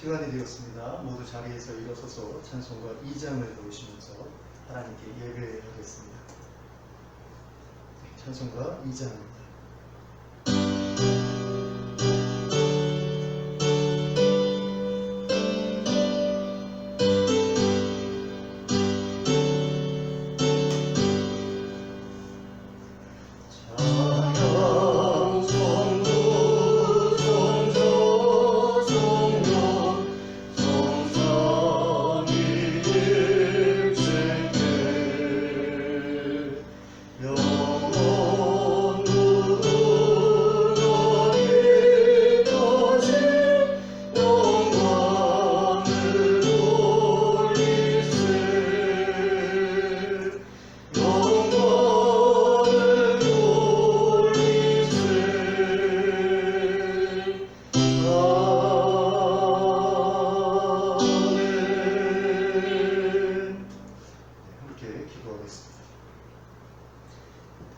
시간이 되었습니다. 모두 자리에서 일어서서 찬송가 2장을 부르시면서 하나님께 예배하겠습니다. 찬송가 2장입니다.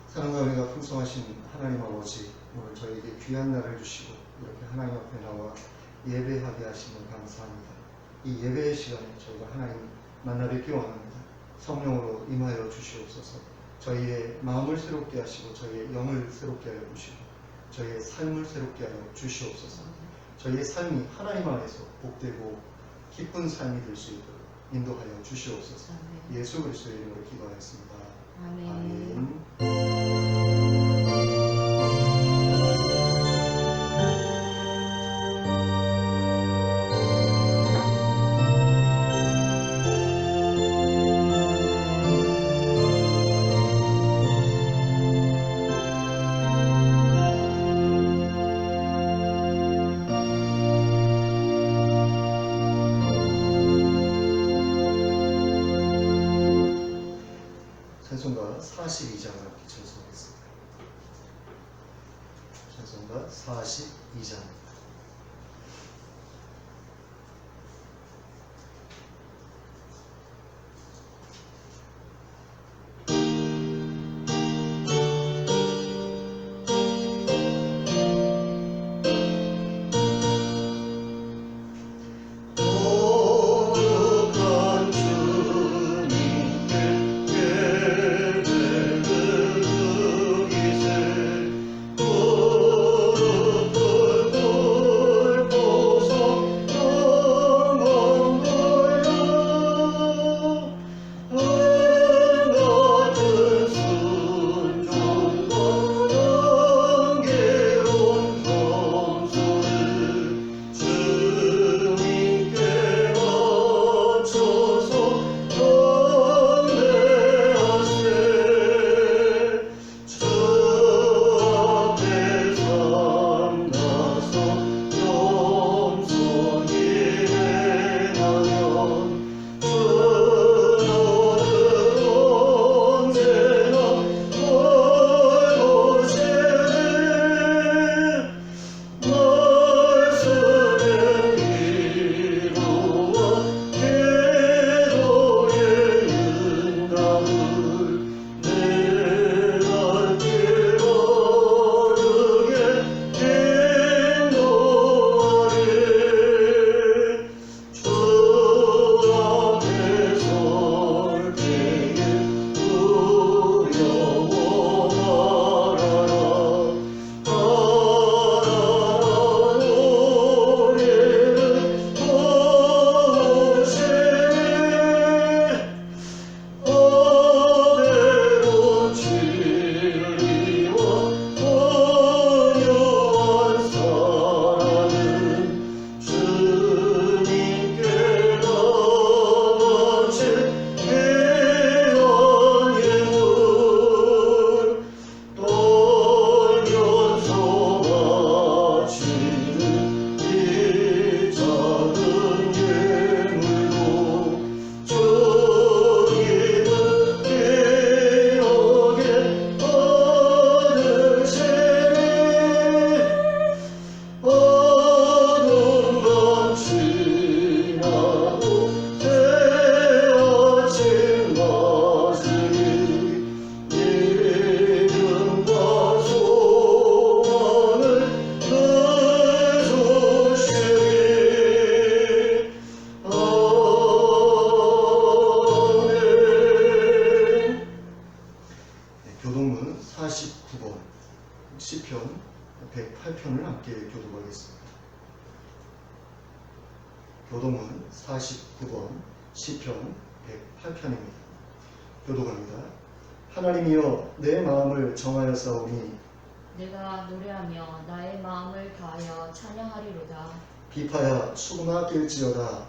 사랑과 은혜가 풍성하신 하나님 아버지, 오늘 저에게 귀한 날을 주시고 이렇게 하나님 앞에 나와 예배하게 하시면 감사합니다. 이 예배의 시간에 저희가 하나님 만나 뵙기 원합니다. 성령으로 임하여 주시옵소서. 저희의 마음을 새롭게 하시고 저희의 영을 새롭게 하여 주시고 저희의 삶을 새롭게 하여 주시옵소서. 저희의 삶이 하나님 안에서 복되고 기쁜 삶이 될 수 있도록 인도하여 주시옵소서. 예수 그리스도의 이름으로 기도하였습니다. 아멘. 찬송가 42장을 함께 찬송하겠습니다. 찬송가 42장. Oh 교동은 49번 시편 108편입니다. 교독합니다. 하나님이여 내 마음을 정하여 싸우니 내가 노래하며 나의 마음을 다하여 찬양하리로다. 비파야 수구나 깰지어다.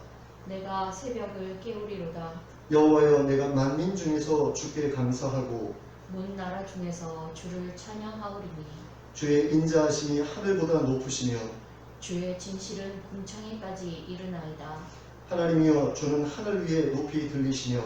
내가 새벽을 깨우리로다. 여호와여 내가 만민 중에서 주께 감사하고 문 나라 중에서 주를 찬양하오리니 주의 인자하심이 하늘보다 높으시며 주의 진실은 궁창에까지 이르나이다. 하나님이여 주는 하늘 위에 높이 들리시며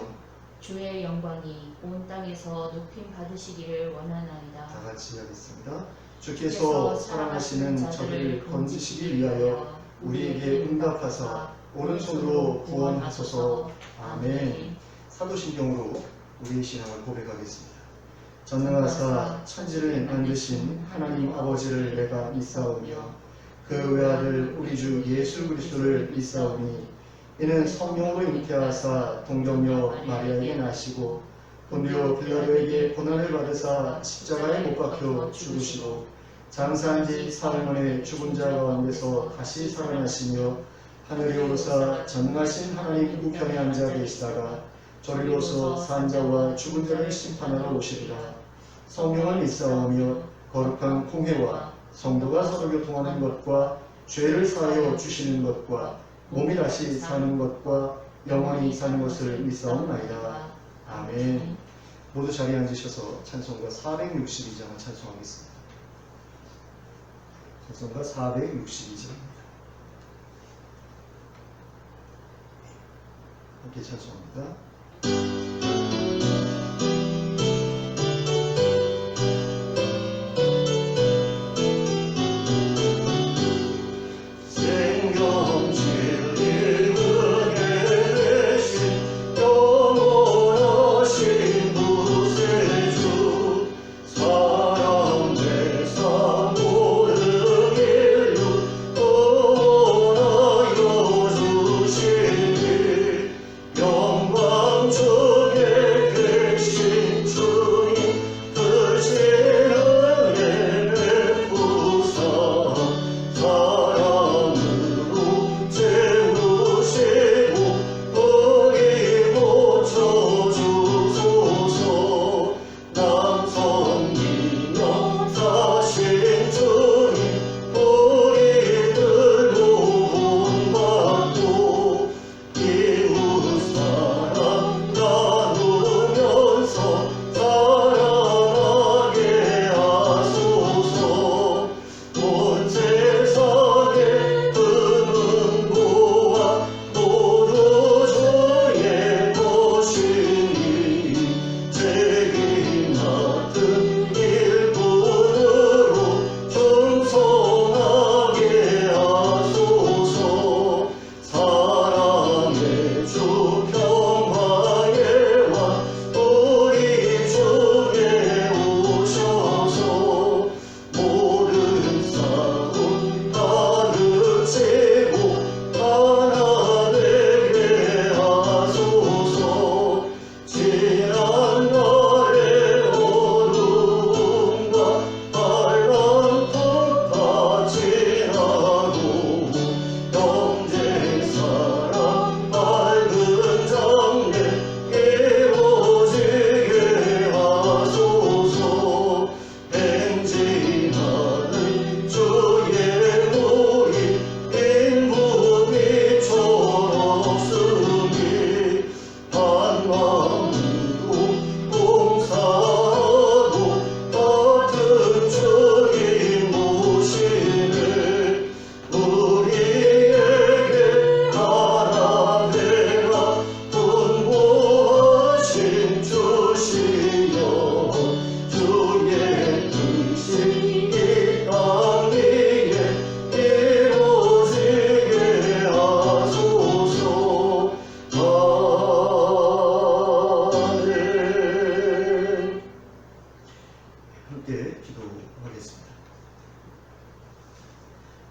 주의 영광이 온 땅에서 높임 받으시기를 원하나이다. 다 같이 하겠습니다. 주께서 사랑하시는 저들을 건지시기 위하여 우리에게 응답하사 오른손으로 구원하소서. 아멘. 사도신경으로 우리의 신앙을 고백하겠습니다. 전능하사 천지를 만드신 하나님 아버지를 내가 믿사오며 그 외아들 우리 주 예수 그리스도를 믿사오니 이는 성령으로 잉태하사 동정녀 마리아에게 나시고 본디오 빌라도에게 고난을 받으사 십자가에 못 박혀 죽으시고 장사한 지 사흘 만에 죽은 자 가운데서 다시 살아나시며 하늘에 오르사 전능하신 하나님 우편에 앉아 계시다가 저리로서 산 자와 죽은 자를 심판하러 오시리라. 성령을 믿사오며 거룩한 공회와 성도가 서로 교통하는 것과 죄를 사하여 주시는 것과 몸이 다시 사는 것과 영원히 사는 것을 믿사옵나이다. 아멘. 모두 자리에 앉으셔서 찬송가 462장을 찬송하겠습니다. 찬송가 462장입니다. 함께 찬송합니다.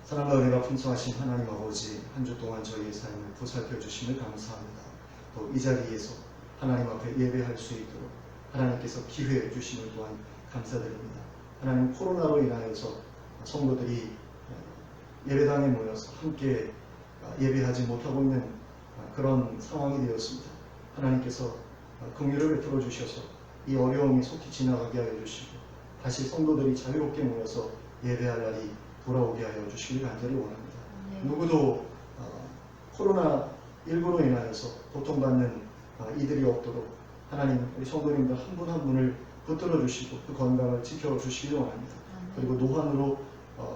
사랑과 은혜가 풍성하신 하나님 아버지, 한 주 동안 저희의 삶을 보살펴 주심을 감사합니다. 또 이 자리에서 하나님 앞에 예배할 수 있도록 하나님께서 기회해 주심을 또한 감사드립니다. 하나님, 코로나로 인하여서 성도들이 예배당에 모여서 함께 예배하지 못하고 있는 그런 상황이 되었습니다. 하나님께서 긍휼을 베풀어 주셔서 이 어려움이 속히 지나가게 하여 주시고 다시 성도들이 자유롭게 모여서 예배할 날이 돌아오게 하여 주시길 간절히 원합니다. 누구도 코로나19로 인하여서 고통받는 이들이 없도록 하나님 우리 성도님들 한 분 한 분을 붙들어 주시고 그 건강을 지켜주시길 원합니다. 그리고 노환으로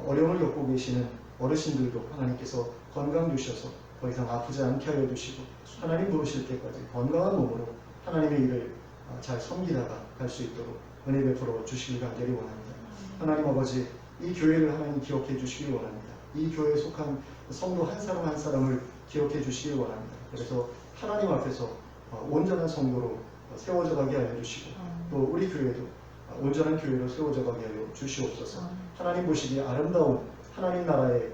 어려움을 겪고 계시는 어르신들도 하나님께서 건강 주셔서 더 이상 아프지 않게 하여 주시고 하나님 부르실 때까지 건강한 몸으로 하나님의 일을 잘 섬기다가 갈 수 있도록 은혜 베풀어 주시길 간절히 원합니다. 하나님 아버지, 이 교회를 하나님 기억해 주시길 원합니다. 이 교회에 속한 성도 한 사람 한 사람을 기억해 주시길 원합니다. 그래서 하나님 앞에서 온전한 성도로 세워져 가게 하여 주시고 또 우리 교회도 온전한 교회로 세워져 가게 하여 주시옵소서. 하나님 보시기에 아름다운 하나님 나라의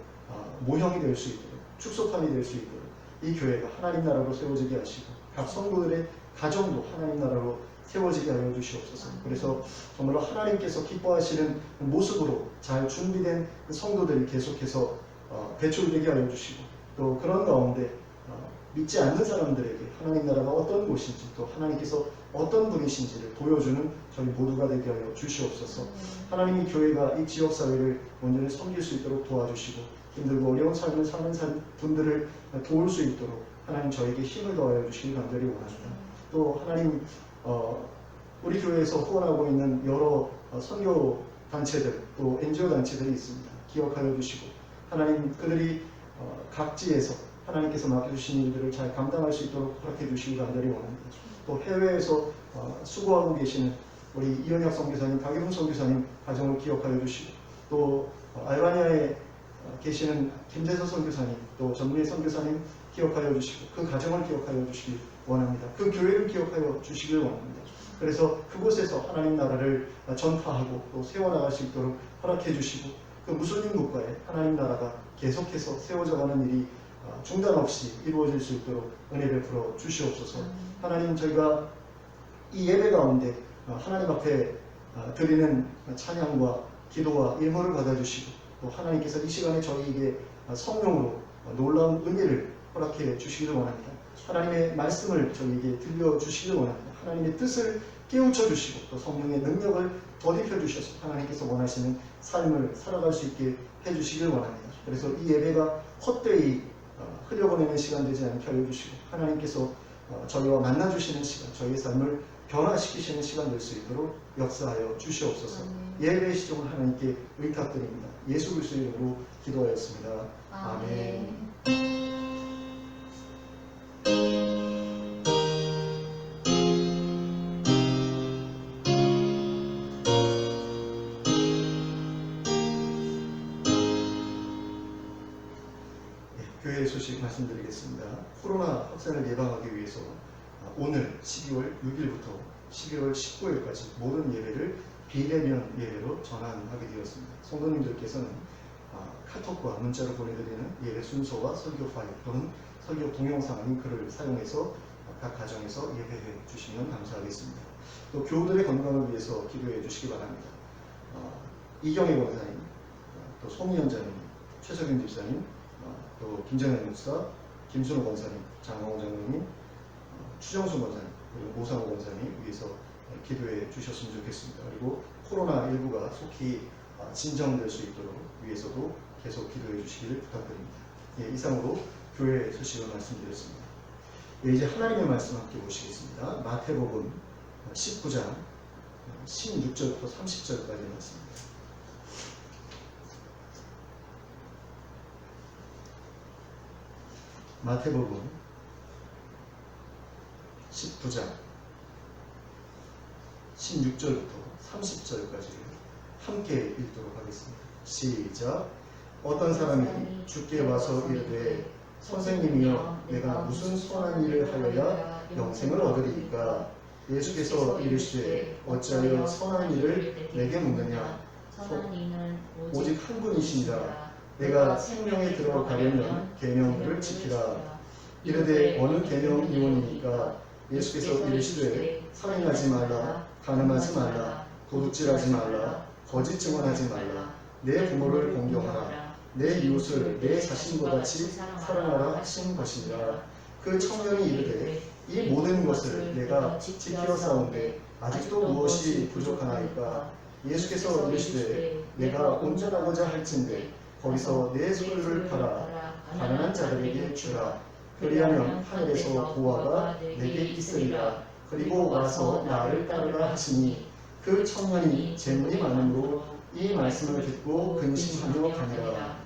모형이 될 수 있도록 축소판이 될 수 있도록 이 교회가 하나님 나라로 세워지게 하시고 각 성도들의 가정도 하나님 나라로 세워지게 하여 주시옵소서. 그래서 정말로 하나님께서 기뻐하시는 모습으로 잘 준비된 성도들이 계속해서 배출되게 하여 주시고 또 그런 가운데 믿지 않는 사람들에게 하나님 나라가 어떤 곳인지 또 하나님께서 어떤 분이신지를 보여주는 저희 모두가 되게 하여 주시옵소서. 하나님이 교회가 이 지역사회를 온전히 섬길 수 있도록 도와주시고 힘들고 어려운 삶을 사는 분들을 도울 수 있도록 하나님 저에게 힘을 더하여 주시길 간절히 원합니다. 또 하나님 우리 교회에서 후원하고 있는 여러 선교 단체들 또 NGO 단체들이 있습니다. 기억하여 주시고 하나님 그들이 각지에서 하나님께서 맡겨주신 일들을 잘 감당할 수 있도록 허락해 주시기 간절히 원합니다. 또 해외에서 수고하고 계시는 우리 이은혁 선교사님, 박예훈 선교사님 가정을 기억하여 주시고 또 알바니아에 계시는 김재서 선교사님 또 전무희 선교사님 기억하여 주시고 그 가정을 기억하여 주시기 원합니다. 그 교회를 기억하여 주시길 원합니다. 그래서 그곳에서 하나님 나라를 전파하고 또 세워나갈 수 있도록 허락해 주시고 그 무슬림 국가에 하나님 나라가 계속해서 세워져가는 일이 중단 없이 이루어질 수 있도록 은혜 베풀어 주시옵소서. 하나님 저희가 이 예배 가운데 하나님 앞에 드리는 찬양과 기도와 일모를 받아주시고 또 하나님께서 이 시간에 저희에게 성령으로 놀라운 은혜를 허락해 주시기를 원합니다. 하나님의 말씀을 저희에게 들려주시기를 원합니다. 하나님의 뜻을 깨우쳐 주시고 또 성령의 능력을 덧입혀 주셔서 하나님께서 원하시는 삶을 살아갈 수 있게 해주시길 원합니다. 그래서 이 예배가 헛되이 흘려보내는 시간 되지 않게 하여 주시고 하나님께서 저희와 만나주시는 시간, 저희의 삶을 변화시키시는 시간 될 수 있도록 역사하여 주시옵소서. 예배의 시종을 하나님께 의탁드립니다. 예수 그리스도의 이름으로 기도하였습니다. 아멘. 교회의 소식 말씀드리겠습니다. 코로나 확산을 예방하기 위해서 오늘 12월 6일부터 12월 19일까지 모든 예배를 비대면 예배로 전환하게 되었습니다. 성도님들께서는 카톡과 문자로 보내드리는 예배 순서와 설교 파일 또는 설교 동영상 아닌 글을 사용해서 각 가정에서 예배해 주시면 감사하겠습니다. 또 교우들의 건강을 위해서 기도해 주시기 바랍니다. 이경혜 권사님, 또 송위원장님, 최석윤 집사님, 또 김정현 목사, 김순호 권사님, 장광호 장로님, 추정수 권사님, 그리고 모상호 권사님 위해서 기도해 주셨으면 좋겠습니다. 그리고 코로나19가 속히 진정될 수 있도록 위해서도 계속 기도해 주시기를 부탁드립니다. 이상으로 교회 소식을 말씀드렸습니다. 이제 하나님의 말씀 함께 보시겠습니다. 마태복음 19장 16절부터 30절까지 말씀입니다. 마태복음 19장 16절부터 30절까지를 함께 읽도록 하겠습니다. 시작. 어떤 사람이 주께 와서 이르되 선생님이여 내가 무슨 선한 일을 하여야 영생을 얻으리이까? 예수께서 이르시되 어찌하여 선한 일을 내게 묻느냐? 오직 한 분이시니라. 내가 생명에 들어가려면 계명들을 지키라. 이르되 어느 계명이오니까? 예수께서 이르시되 살인하지 말라, 간음하지 말라, 도둑질하지 말라, 거짓 증언하지 말라, 내 부모를 공경하라, 내 이웃을 내 자신과 같이 사랑하라 하신 것이니라. 그 청년이 이르되 이 모든 것을 내가 지키어 싸운데 아직도 무엇이 부족하나이까? 예수께서 이르시되 내가 온전하고자 할진대 거기서 내 소유를 팔아 가난한 자들에게 주라. 그리하면 하늘에서 보화가 내게 있으리라. 그리고 와서 나를 따르라 하시니 그 청년이 재물이 많음으로 이 말씀을 듣고 근심하며 가니라.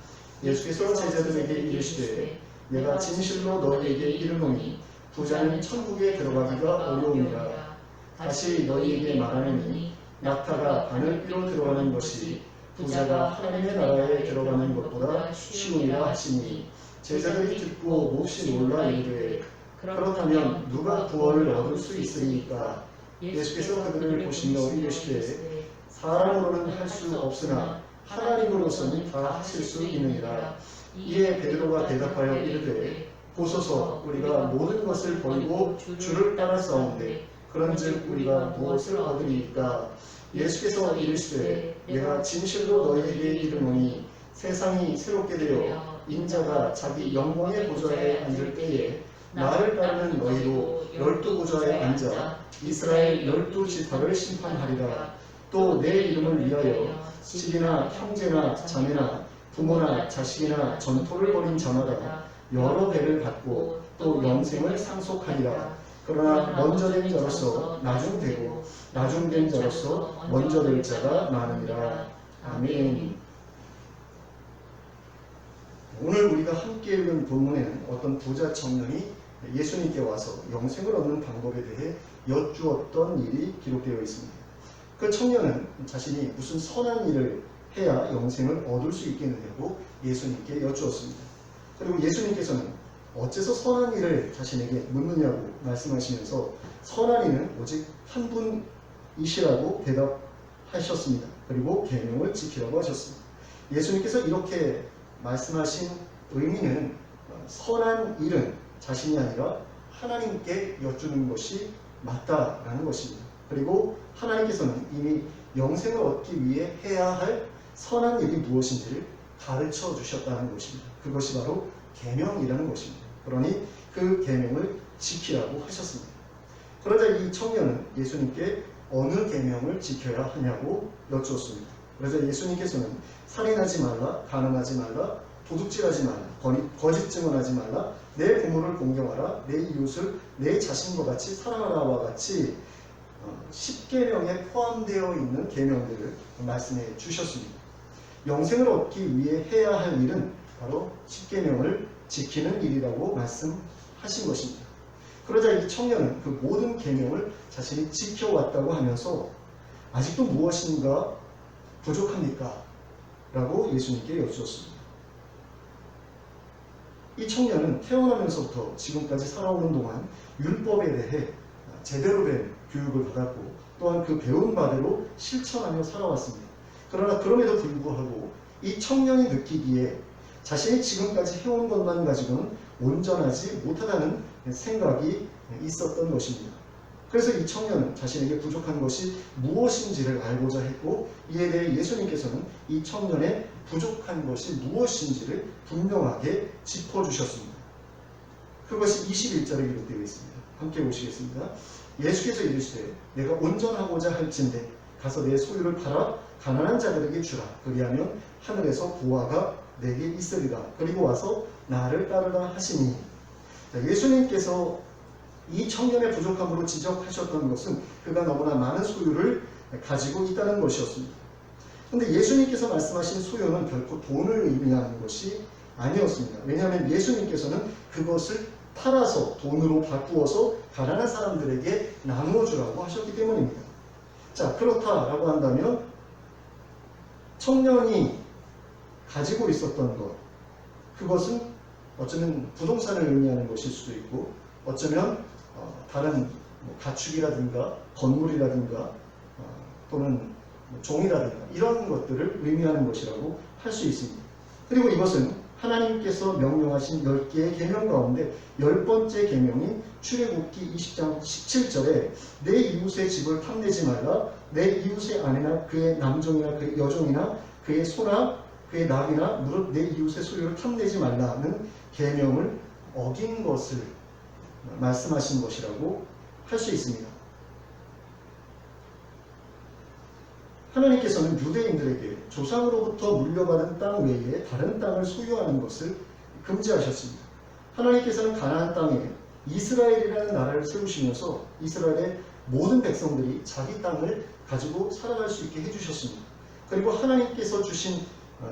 예수께서 제자들에게 이르시되 내가 진실로 너희에게 이르노니 부자는 천국에 들어가기가 어려우니라. 다시 너희에게 말하노니 낙타가 바늘귀로 들어가는 것이 부자가 하나님의 나라에 들어가는 것보다 쉬우니라 하시니 제자들이 듣고 몹시 놀라 이르되 그렇다면 누가 구원을 얻을 수 있으리까? 예수께서 그들을 보시며 이르시되 사람으로는 할 수 없으나 하나님으로서는 다 하실 수 있느니라. 이에 베드로가 대답하여 이르되 보소서 우리가 모든 것을 버리고 주를 따랐사온데 그런즉 우리가 무엇을 얻으리이까? 예수께서 이르시되 내가 진실로 너희에게 이르노니 세상이 새롭게 되어 인자가 자기 영광의 보좌에 앉을 때에 나를 따르는 너희도 12보좌에 앉아 이스라엘 12지파를 심판하리라. 또 내 이름을 위하여 집이나 형제나 자매나 부모나 자식이나 전토를 벌인 자마다 여러 배를 받고 또 영생을 상속하리라. 그러나 먼저 된 자로서 나중되고 나중된 자로서 먼저 될 자가 많으니라. 아멘. 오늘 우리가 함께 읽은 본문에는 어떤 부자 청년이 예수님께 와서 영생을 얻는 방법에 대해 여쭈었던 일이 기록되어 있습니다. 그 청년은 자신이 무슨 선한 일을 해야 영생을 얻을 수 있겠느냐고 예수님께 여쭈었습니다. 그리고 예수님께서는 어째서 선한 일을 자신에게 묻느냐고 말씀하시면서 선한 이는 오직 한 분이시라고 대답하셨습니다. 그리고 계명을 지키라고 하셨습니다. 예수님께서 이렇게 말씀하신 의미는 선한 일은 자신이 아니라 하나님께 여쭈는 것이 맞다라는 것입니다. 그리고 하나님께서는 이미 영생을 얻기 위해 해야 할 선한 일이 무엇인지를 가르쳐 주셨다는 것입니다. 그것이 바로 계명이라는 것입니다. 그러니 그 계명을 지키라고 하셨습니다. 그러자 이 청년은 예수님께 어느 계명을 지켜야 하냐고 여쭈었습니다. 그래서 예수님께서는 살인하지 말라, 가늠하지 말라, 도둑질하지 말라, 거짓 증언하지 말라, 내 부모를 공경하라, 내 이웃을 내 자신과 같이 사랑하라와 같이 10계명에 포함되어 있는 계명들을 말씀해 주셨습니다. 영생을 얻기 위해 해야 할 일은 바로 10계명을 지키는 일이라고 말씀하신 것입니다. 그러자 이 청년은 그 모든 계명을 자신이 지켜왔다고 하면서 아직도 무엇인가 부족합니까? 라고 예수님께 여쭈었습니다. 이 청년은 태어나면서부터 지금까지 살아오는 동안 율법에 대해 제대로 된 교육을 받았고 또한 그 배운 바대로 실천하며 살아왔습니다. 그러나 그럼에도 불구하고 이 청년이 느끼기에 자신이 지금까지 해온 것만 가지고는 온전하지 못하다는 생각이 있었던 것입니다. 그래서 이 청년은 자신에게 부족한 것이 무엇인지를 알고자 했고 이에 대해 예수님께서는 이 청년의 부족한 것이 무엇인지를 분명하게 짚어주셨습니다. 그것이 21절에 기록되어 있습니다. 함께 보시겠습니다. 예수께서 이르시되 내가 온전하고자 할진대 가서 내 소유를 팔아 가난한 자들에게 주라. 그리하면 하늘에서 보화가 내게 있으리라. 그리고 와서 나를 따르라 하시니 예수님께서 이 청년의 부족함으로 지적하셨던 것은 그가 너무나 많은 소유를 가지고 있다는 것이었습니다. 그런데 예수님께서 말씀하신 소유는 결코 돈을 의미하는 것이 아니었습니다. 왜냐하면 예수님께서는 그것을 팔아서 돈으로 바꾸어서 가난한 사람들에게 나누어 주라고 하셨기 때문입니다. 자, 그렇다라고 한다면 청년이 가지고 있었던 것, 그것은 어쩌면 부동산을 의미하는 것일 수도 있고 어쩌면 다른 가축이라든가 건물이라든가 또는 종이라든가 이런 것들을 의미하는 것이라고 할 수 있습니다. 그리고 이것은 하나님께서 명령하신 10개의 계명 가운데 10번째 계명인 출애굽기 20장 17절에 내 이웃의 집을 탐내지 말라, 내 이웃의 아내나 그의 남종이나 그의 여종이나 그의 소나 그의 낙이나 무릇 내 이웃의 소유를 탐내지 말라는 계명을 어긴 것을 말씀하신 것이라고 할 수 있습니다. 하나님께서는 유대인들에게 조상으로부터 물려받은 땅 외에 다른 땅을 소유하는 것을 금지하셨습니다. 하나님께서는 가나안 땅에 이스라엘이라는 나라를 세우시면서 이스라엘의 모든 백성들이 자기 땅을 가지고 살아갈 수 있게 해주셨습니다. 그리고 하나님께서 주신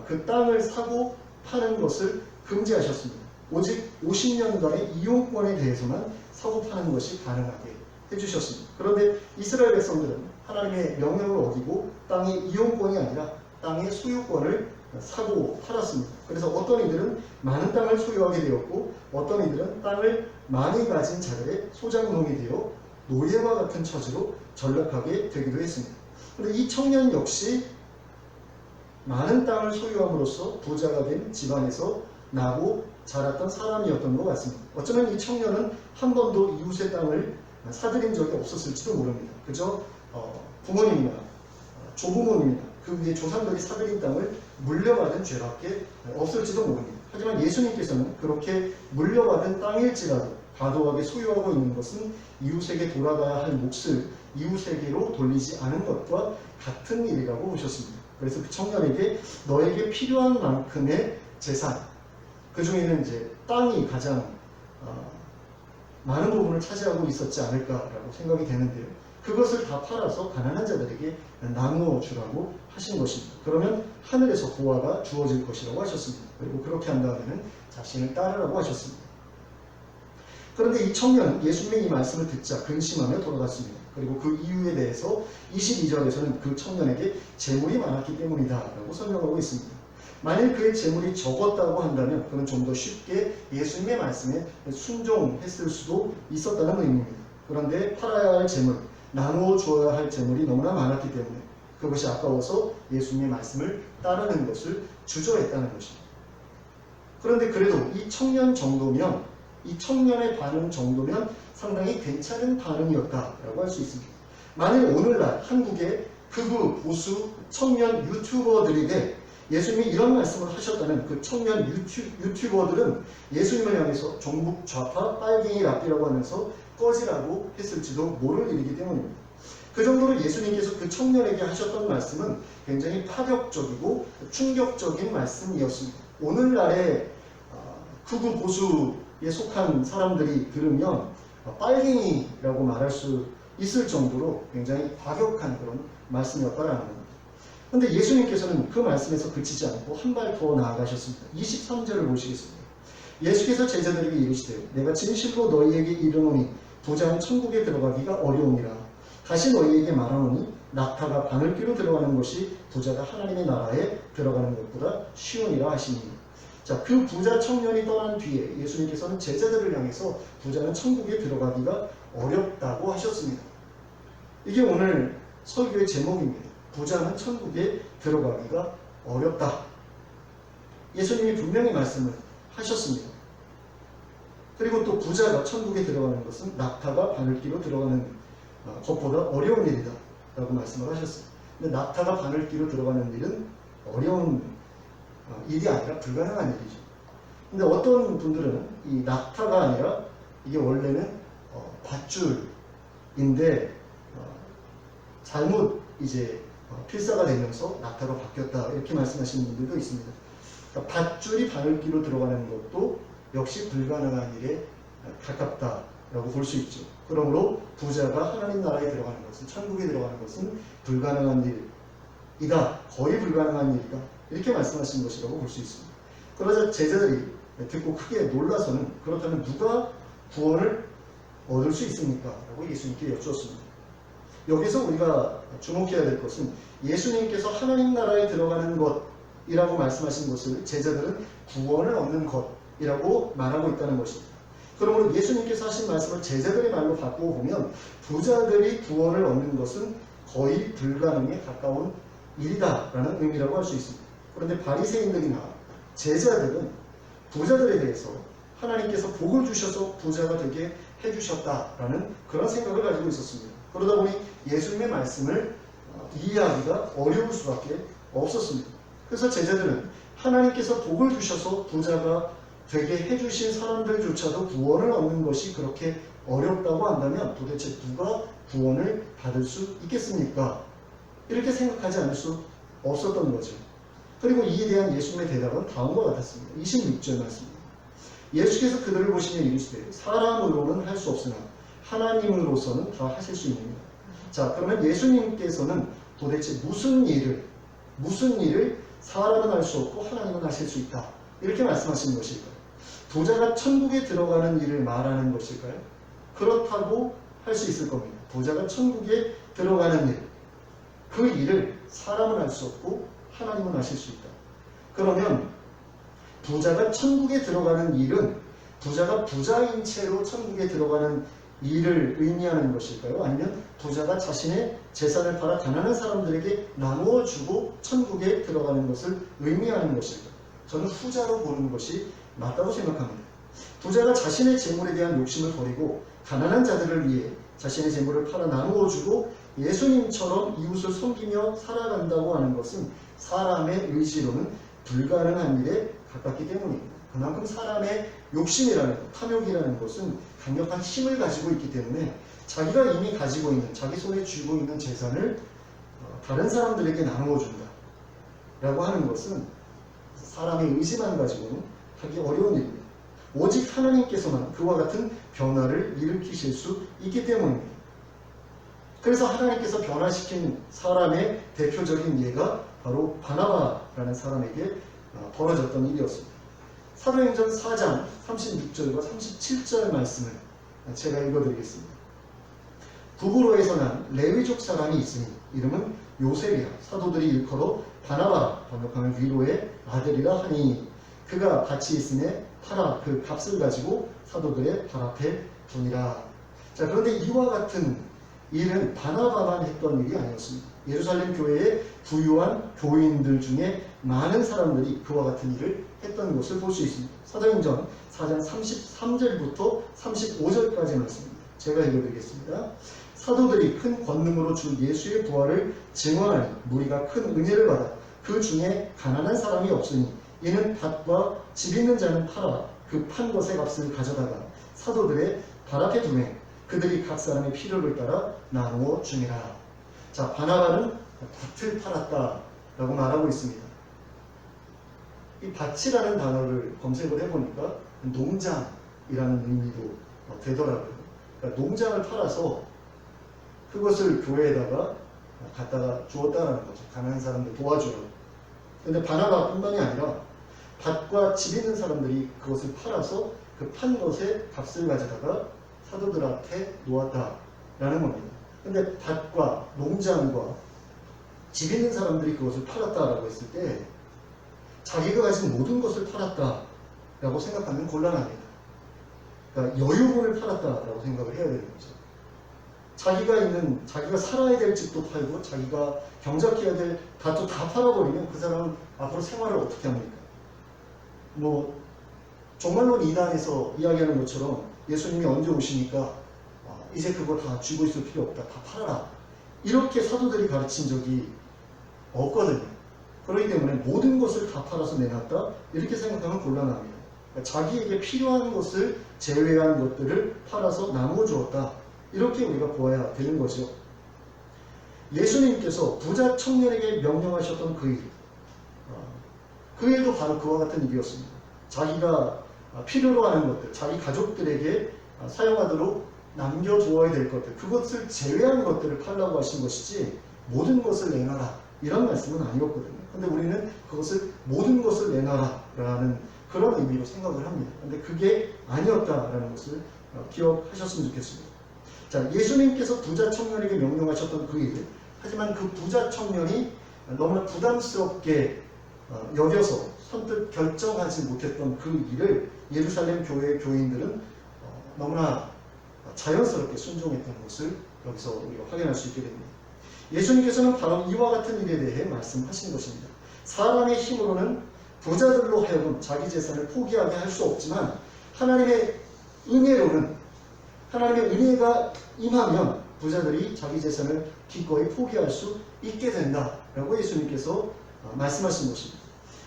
그 땅을 사고 파는 것을 금지하셨습니다. 오직 50년간의 이용권에 대해서만 사고 파는 것이 가능하게 해주셨습니다. 그런데 이스라엘 백성들은 하나님의 명령을 어기고 땅의 이용권이 아니라 땅의 소유권을 사고 팔았습니다. 그래서 어떤 이들은 많은 땅을 소유하게 되었고 어떤 이들은 땅을 많이 가진 자들의 소장농이 되어 노예와 같은 처지로 전락하게 되기도 했습니다. 그런데 이 청년 역시 많은 땅을 소유함으로써 부자가 된 집안에서 나고 자랐던 사람이었던 것 같습니다. 어쩌면 이 청년은 한 번도 이웃의 땅을 사들인 적이 없었을지도 모릅니다. 그저 부모님이나 조부모님이나 그 위에 조상들이 사들인 땅을 물려받은 죄밖에 없을지도 모릅니다. 하지만 예수님께서는 그렇게 물려받은 땅일지라도 과도하게 소유하고 있는 것은 이웃에게 돌아가야 할 몫을 이웃에게로 돌리지 않은 것과 같은 일이라고 보셨습니다. 그래서 그 청년에게 너에게 필요한 만큼의 재산, 그 중에는 이제 땅이 가장 많은 부분을 차지하고 있었지 않을까라고 생각이 되는데요. 그것을 다 팔아서 가난한 자들에게 나누어 주라고 하신 것입니다. 그러면 하늘에서 보화가 주어질 것이라고 하셨습니다. 그리고 그렇게 한 다음에는 자신을 따르라고 하셨습니다. 그런데 이 청년은 예수님의 이 말씀을 듣자 근심하며 돌아갔습니다. 그리고 그 이유에 대해서 22절에서는 그 청년에게 재물이 많았기 때문이다 라고 설명하고 있습니다. 만일 그의 재물이 적었다고 한다면 그는 좀 더 쉽게 예수님의 말씀에 순종했을 수도 있었다는 의미입니다. 그런데 팔아야 할 재물, 나누어 주어야 할 재물이 너무나 많았기 때문에 그것이 아까워서 예수님의 말씀을 따르는 것을 주저했다는 것입니다. 그런데 그래도 이 청년 정도면, 이 청년의 반응 정도면 상당히 괜찮은 반응이었다라고 할 수 있습니다. 만일 오늘날 한국의 극우 보수 청년 유튜버들에게 예수님이 이런 말씀을 하셨다면 그 청년 유튜버들은 예수님을 향해서 종북 좌파 빨갱이 랍비라고 하면서 꺼지라고 했을지도 모를 일이기 때문입니다. 그 정도로 예수님께서 그 청년에게 하셨던 말씀은 굉장히 파격적이고 충격적인 말씀이었습니다. 오늘날의 극우 보수에 속한 사람들이 들으면 빨갱이라고 말할 수 있을 정도로 굉장히 과격한 그런 말씀이었다라는 겁니다. 그런데 예수님께서는 그 말씀에서 그치지 않고 한 발 더 나아가셨습니다. 23절을 보시겠습니다. 예수께서 제자들에게 이르시되 내가 진실로 너희에게 이르노니 부자는 천국에 들어가기가 어려우니라. 다시 너희에게 말하노니 낙타가 바늘귀로 들어가는 것이 부자가 하나님의 나라에 들어가는 것보다 쉬우니라 하시니. 자, 그 부자 청년이 떠난 뒤에 예수님께서는 제자들을 향해서 부자는 천국에 들어가기가 어렵다고 하셨습니다. 이게 오늘 설교의 제목입니다. 부자는 천국에 들어가기가 어렵다. 예수님이 분명히 말씀을 하셨습니다. 그리고 또 부자가 천국에 들어가는 것은 낙타가 바늘귀로 들어가는 것보다 어려운 일이다 라고 말씀을 하셨어요. 근데 낙타가 바늘귀로 들어가는 일은 어려운 일이 아니라 불가능한 일이죠. 근데 어떤 분들은 이 낙타가 아니라 이게 원래는 밧줄인데 잘못 이제 필사가 되면서 낙타로 바뀌었다 이렇게 말씀하시는 분들도 있습니다. 그러니까 밧줄이 바늘귀로 들어가는 것도 역시 불가능한 일에 가깝다라고 볼 수 있죠. 그러므로 부자가 하나님 나라에 들어가는 것은, 천국에 들어가는 것은 불가능한 일이다, 거의 불가능한 일이다 이렇게 말씀하신 것이라고 볼 수 있습니다. 그러자 제자들이 듣고 크게 놀라서는 그렇다면 누가 구원을 얻을 수 있습니까? 라고 예수님께 여쭈었습니다. 여기서 우리가 주목해야 될 것은 예수님께서 하나님 나라에 들어가는 것이라고 말씀하신 것을 제자들은 구원을 얻는 것이라고 말하고 있다는 것입니다. 그러므로 예수님께서 하신 말씀을 제자들의 말로 바꾸어 보면 부자들이 구원을 얻는 것은 거의 불가능에 가까운 일이다라는 의미라고 할 수 있습니다. 그런데 바리새인들이나 제자들은 부자들에 대해서 하나님께서 복을 주셔서 부자가 되게 해주셨다라는 그런 생각을 가지고 있었습니다. 그러다 보니 예수님의 말씀을 이해하기가 어려울 수밖에 없었습니다. 그래서 제자들은 하나님께서 복을 주셔서 부자가 되게 해주신 사람들조차도 구원을 얻는 것이 그렇게 어렵다고 한다면 도대체 누가 구원을 받을 수 있겠습니까? 이렇게 생각하지 않을 수 없었던 거죠. 그리고 이에 대한 예수님의 대답은 다음과 같았습니다. 26절 말씀입니다. 예수께서 그들을 보시며 이르시되 사람으로는 할 수 없으나 하나님으로서는 다 하실 수 있느니라. 자, 그러면 예수님께서는 도대체 무슨 일을 사람은 할 수 없고 하나님은 하실 수 있다, 이렇게 말씀하시는 것일까요? 부자가 천국에 들어가는 일을 말하는 것일까요? 그렇다고 할 수 있을 겁니다. 부자가 천국에 들어가는 일, 그 일을 사람은 할 수 없고 하나님은 하실 수 있다. 그러면 부자가 천국에 들어가는 일은 부자가 부자인 채로 천국에 들어가는 일을 의미하는 것일까요? 아니면 부자가 자신의 재산을 팔아 가난한 사람들에게 나누어 주고 천국에 들어가는 것을 의미하는 것일까요? 저는 후자로 보는 것이 맞다고 생각합니다. 부자가 자신의 재물에 대한 욕심을 버리고 가난한 자들을 위해 자신의 재물을 팔아 나누어 주고 예수님처럼 이웃을 섬기며 살아간다고 하는 것은 사람의 의지로는 불가능한 일에 가깝기 때문입니다. 그만큼 사람의 욕심이라는 것, 탐욕이라는 것은 강력한 힘을 가지고 있기 때문에 자기가 이미 가지고 있는, 자기 손에 쥐고 있는 재산을 다른 사람들에게 나누어 준다 라고 하는 것은 사람의 의지만 가지고는 하기 어려운 일입니다. 오직 하나님께서만 그와 같은 변화를 일으키실 수 있기 때문입니다. 그래서 하나님께서 변화시킨 사람의 대표적인 예가 바로 바나바라는 사람에게 벌어졌던 일이었습니다. 사도행전 4장 36절과 37절 말씀을 제가 읽어드리겠습니다. 구브로에서 난 레위족 사람이 있으니 이름은 요셉이라 사도들이 일컬어 바나바라 번역하면 위로의 아들이라 하니 그가 같이 있음에 팔아 그 값을 가지고 사도들의 발 앞에 두니라. 자, 그런데 이와 같은 일은 바나바만 했던 일이 아니었습니다. 예루살렘 교회의 부유한 교인들 중에 많은 사람들이 그와 같은 일을 했던 것을 볼 수 있습니다. 사도행전 4장 33절부터 35절까지 말씀입니다. 제가 읽어드리겠습니다. 사도들이 큰 권능으로 주 예수의 부활을 증언하니 무리가 큰 은혜를 받아 그 중에 가난한 사람이 없으니 이는 밭과 집 있는 자는 팔아 그 판 것의 값을 가져다가 사도들의 발 앞에 두매 그들이 각 사람의 필요를 따라 나누어 주니라. 자, 바나바는 밭을 팔았다 라고 말하고 있습니다. 이 밭이라는 단어를 검색을 해보니까 농장이라는 의미도 되더라고요. 그러니까 농장을 팔아서 그것을 교회에다가 갖다가 주었다라는 거죠. 가난한 사람들 도와주러. 근데 바나바뿐만이 아니라 밭과 집 있는 사람들이 그것을 팔아서 그 판 것의 값을 가져다가 사도들 앞에 놓았다라는 겁니다. 근데 밭과 농장과 집 있는 사람들이 그것을 팔았다라고 했을 때 자기가 가진 모든 것을 팔았다라고 생각하면 곤란합니다. 그러니까 여유분을 팔았다라고 생각을 해야 되는 거죠. 자기가 살아야 될 집도 팔고 자기가 경작해야 될 밭도 다 팔아버리면 그 사람은 앞으로 생활을 어떻게 합니까? 종말론 2단에서 이야기하는 것처럼 예수님이 언제 오시니까 이제 그거 다 쥐고 있을 필요 없다, 다 팔아라, 이렇게 사도들이 가르친 적이 없거든요. 그렇기 때문에 모든 것을 다 팔아서 내놨다 이렇게 생각하면 곤란합니다. 그러니까 자기에게 필요한 것을 제외한 것들을 팔아서 나누어 주었다, 이렇게 우리가 보아야 되는 거죠. 예수님께서 부자 청년에게 명령하셨던 그 일, 그 일도 바로 그와 같은 일이었습니다. 자기가 필요로 하는 것들, 자기 가족들에게 사용하도록 남겨두어야 될 것들, 그것을 제외한 것들을 팔라고 하신 것이지 모든 것을 내놔라 이런 말씀은 아니었거든요. 근데 우리는 그것을 모든 것을 내놔라 라는 그런 의미로 생각을 합니다. 근데 그게 아니었다라는 것을 기억하셨으면 좋겠습니다. 자, 예수님께서 부자 청년에게 명령하셨던 그 일, 하지만 그 부자 청년이 너무나 부담스럽게 여겨서 선뜻 결정하지 못했던 그 일을 예루살렘 교회의 교인들은 너무나 자연스럽게 순종했던 것을 여기서 우리가 확인할 수 있게 됩니다. 예수님께서는 바로 이와 같은 일에 대해 말씀하신 것입니다. 사람의 힘으로는 부자들로 하여금 자기 재산을 포기하게 할 수 없지만 하나님의 은혜로는, 하나님의 은혜가 임하면 부자들이 자기 재산을 기꺼이 포기할 수 있게 된다라고 예수님께서 말씀하신 것입니다.